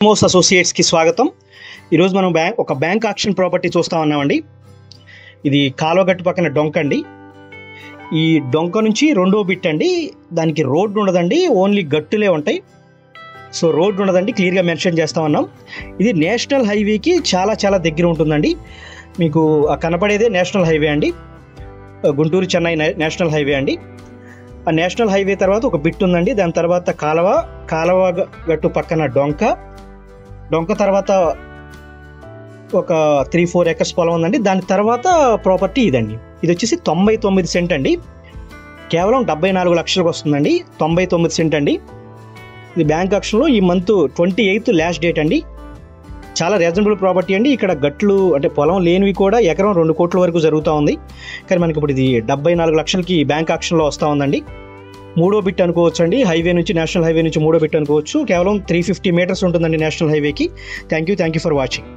మోస్ అసోసియేట్స్కి స్వాగతం. ఈరోజు మనం ఒక బ్యాంక్ ఆక్షన్ ప్రాపర్టీ చూస్తూ ఉన్నామండి. ఇది కాలువగట్టు పక్కన డొంక అండి. ఈ డొంక నుంచి రెండో బిట్ అండి. దానికి రోడ్డు ఉండదండి, ఓన్లీ గట్టులే ఉంటాయి. సో రోడ్డు ఉండదండి, క్లియర్గా మెన్షన్ చేస్తూ ఉన్నాం. ఇది నేషనల్ హైవేకి చాలా చాలా దగ్గర ఉంటుందండి. మీకు కనపడేదే నేషనల్ హైవే అండి, గుంటూరు చెన్నై నేషనల్ హైవే అండి. ఆ నేషనల్ హైవే తర్వాత ఒక బిట్ ఉందండి. దాని తర్వాత కాలువ గట్టు పక్కన డొంక తర్వాత ఒక 3-4 ఎకర్స్ పొలం ఉందండి. దాని తర్వాత ప్రాపర్టీ ఇదండి. ఇది వచ్చేసి 99 సెంట్ అండి. కేవలం 74 లక్షలకు వస్తుందండి. 99 సెంట్ అండి. ఇది బ్యాంక్ ఆక్షన్లో ఈ మంత్ 28th లాస్ట్ డేట్ అండి. చాలా రీజనబుల్ ప్రాపర్టీ అండి. ఇక్కడ గట్లు అంటే పొలం లేనివి కూడా ఎకరం 2 కోట్ల వరకు జరుగుతూ ఉంది. కానీ మనకి ఇప్పుడు ఇది 74 లక్షలకి బ్యాంక్ ఆక్షన్లో వస్తూ ఉందండి. మూడో బిట్ అనుకోవచ్చు అండి. నేషనల్ హైవే నుంచి మూడో బిట్ అనుకోవచ్చు. కేవలం 350 మీటర్స్ ఉంటుందండి నేషనల్ హైవేకి. Thank you for watching.